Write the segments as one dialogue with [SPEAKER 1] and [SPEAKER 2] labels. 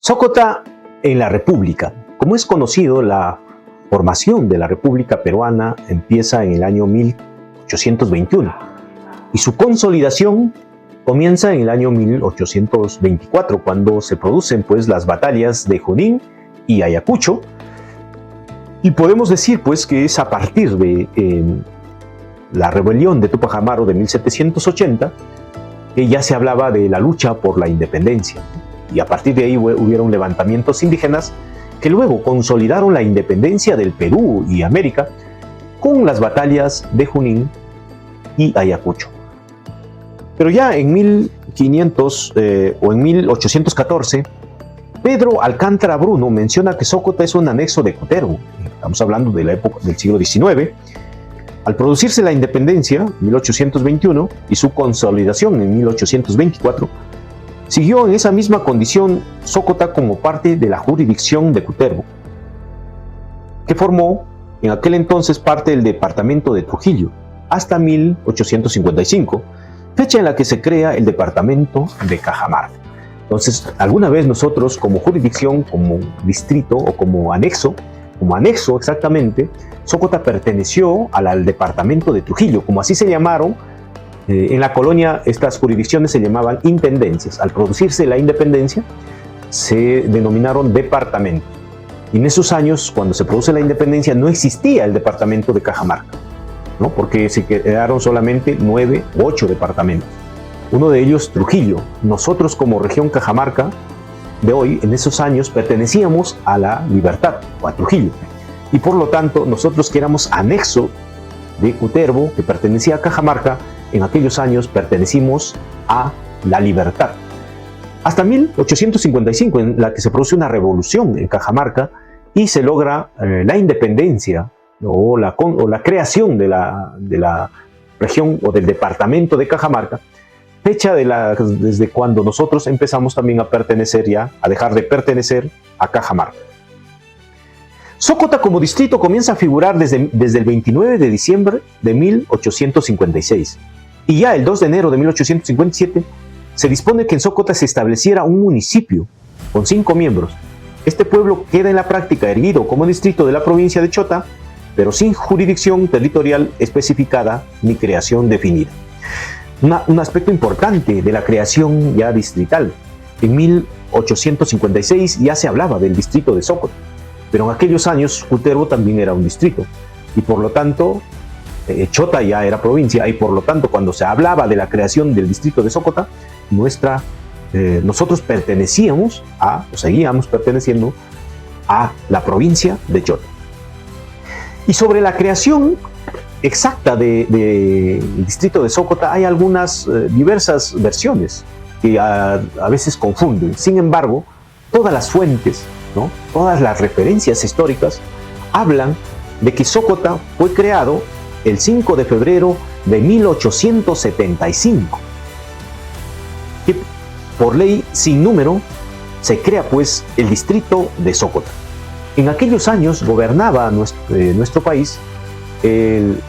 [SPEAKER 1] Zócota en la República. Como es conocido, la formación de la República Peruana empieza en el año 1821 y su consolidación comienza en el año 1824, cuando se producen las batallas de Junín y Ayacucho, y podemos decir que es a partir de la rebelión de Túpac Amaru de 1780 que ya se hablaba de la lucha por la independencia, y a partir de ahí hubieron levantamientos indígenas que luego consolidaron la independencia del Perú y América con las batallas de Junín y Ayacucho. Pero ya en 1814, Pedro Alcántara Bruno menciona que Zócota es un anexo de Cutervo. Estamos hablando de la época del siglo XIX. Al producirse la independencia, en 1821, y su consolidación en 1824, siguió en esa misma condición Zócota como parte de la jurisdicción de Cutervo, que formó en aquel entonces parte del departamento de Trujillo, hasta 1855, fecha en la que se crea el departamento de Cajamarca. Entonces, alguna vez nosotros como jurisdicción, como distrito o como anexo exactamente, Zócota perteneció al departamento de Trujillo, como así se llamaron. En la colonia estas jurisdicciones se llamaban intendencias. Al producirse la independencia se denominaron departamentos. Y en esos años, cuando se produce la independencia, no existía el departamento de Cajamarca, ¿no? Porque se quedaron solamente 9 u 8 departamentos. Uno de ellos, Trujillo. Nosotros como región Cajamarca de hoy, en esos años, pertenecíamos a la Libertad o a Trujillo. Y por lo tanto, nosotros que éramos anexo de Cutervo, que pertenecía a Cajamarca, en aquellos años pertenecimos a la Libertad. Hasta 1855, en la que se produce una revolución en Cajamarca y se logra la independencia o la creación de la región o del departamento de Cajamarca, fecha desde cuando nosotros empezamos también a dejar de pertenecer a Cajamarca. Zócota como distrito comienza a figurar desde el 29 de diciembre de 1856. Y ya el 2 de enero de 1857 se dispone que en Zócota se estableciera un municipio con 5 miembros. Este pueblo queda en la práctica erguido como distrito de la provincia de Chota, pero sin jurisdicción territorial especificada ni creación definida. Un aspecto importante de la creación ya distrital. En 1856 ya se hablaba del distrito de Zócota, pero en aquellos años Cutervo también era un distrito, y por lo tanto Chota ya era provincia, y por lo tanto cuando se hablaba de la creación del distrito de Zócota, nosotros seguíamos perteneciendo a la provincia de Chota. Y sobre la creación exacta del distrito de Zócota hay algunas diversas versiones que a veces confunden. Sin embargo, todas las fuentes, ¿no? Todas las referencias históricas hablan de que Zócota fue creado el 5 de febrero de 1875, que por ley sin número se crea el distrito de Zócota. En aquellos años gobernaba nuestro país el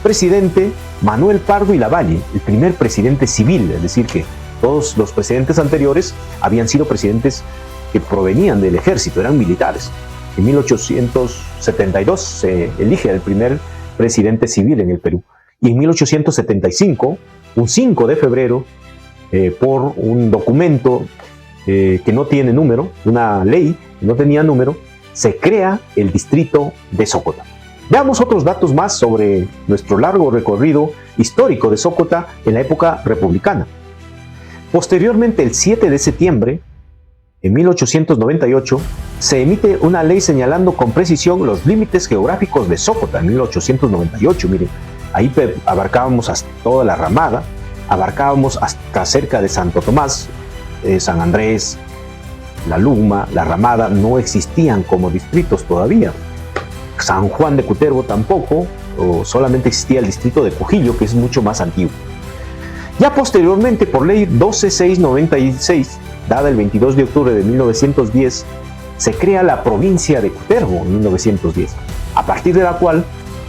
[SPEAKER 1] presidente Manuel Pardo y Lavalle, el primer presidente civil, es decir, que todos los presidentes anteriores habían sido presidentes que provenían del ejército, eran militares. En 1872 se elige el primer presidente civil en el Perú. Y en 1875, un 5 de febrero, por un documento que no tiene número, una ley que no tenía número, se crea el distrito de Zócota. Veamos otros datos más sobre nuestro largo recorrido histórico de Zócota en la época republicana. Posteriormente, el 7 de septiembre, en 1898, se emite una ley señalando con precisión los límites geográficos de Zócota. En 1898, miren, ahí abarcábamos hasta toda la Ramada, abarcábamos hasta cerca de Santo Tomás, San Andrés, La Luma, la Ramada no existían como distritos todavía. San Juan de Cutervo tampoco, o solamente existía el distrito de Trujillo, que es mucho más antiguo. Ya posteriormente, por ley 12696, dada el 22 de octubre de 1910, se crea la provincia de Cutervo en 1910, a partir de la cual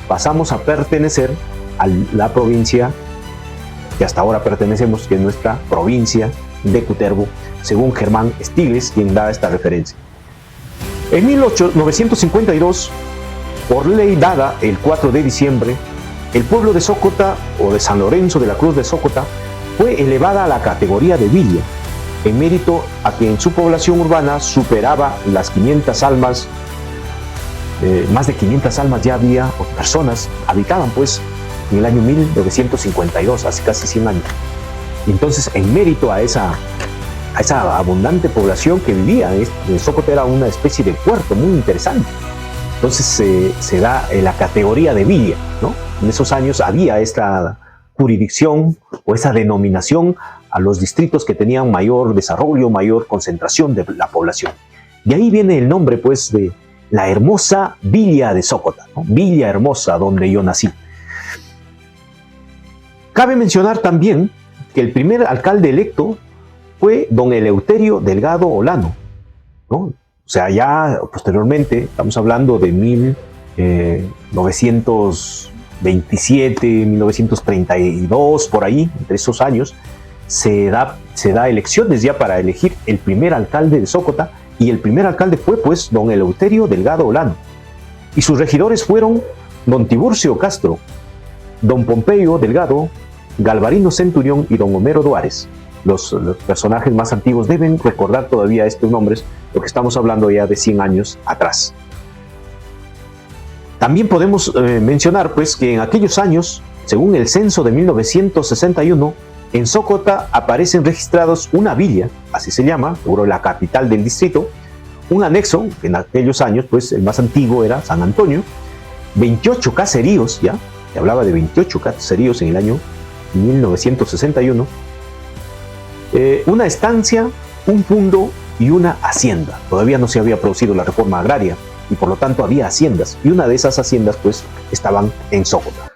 [SPEAKER 1] pasamos a pertenecer a la provincia que hasta ahora pertenecemos, que es nuestra provincia de Cutervo, según Germán Stiglitz, quien da esta referencia. En 1952, por ley dada el 4 de diciembre, el pueblo de Sócota, o de San Lorenzo de la Cruz de Sócota, fue elevada a la categoría de villa, en mérito a que en su población urbana superaba las 500 almas, más de 500 almas ya había, o personas habitaban pues en el año 1952, hace casi 100 años. Y entonces, en mérito a esa abundante población que vivía, Sócota era una especie de puerto muy interesante. Entonces se da la categoría de villa, ¿no? En esos años había esta jurisdicción o esa denominación a los distritos que tenían mayor desarrollo, mayor concentración de la población. De ahí viene el nombre, pues, de la hermosa villa de Sócota, ¿no? Villa hermosa, donde yo nací. Cabe mencionar también que el primer alcalde electo fue don Eleuterio Delgado Olano, ¿no? O sea, ya posteriormente, estamos hablando de 1927, 1932, por ahí, entre esos años, se da elecciones ya para elegir el primer alcalde de Sócota, y el primer alcalde fue, pues, don Eleuterio Delgado Olano. Y sus regidores fueron don Tiburcio Castro, don Pompeyo Delgado, Galvarino Centurión y don Homero Duárez. Los personajes más antiguos deben recordar todavía estos nombres, porque estamos hablando ya de 100 años atrás. También podemos mencionar, pues, que en aquellos años, según el censo de 1961, en Sócota aparecen registrados una villa, así se llama, seguro la capital del distrito, un anexo, que en aquellos años, pues, el más antiguo era San Antonio, 28 caseríos, ya, se hablaba de 28 caseríos en el año 1961, una estancia, un fundo y una hacienda. Todavía no se había producido la reforma agraria y por lo tanto había haciendas, y una de esas haciendas, pues, estaban en Sócota.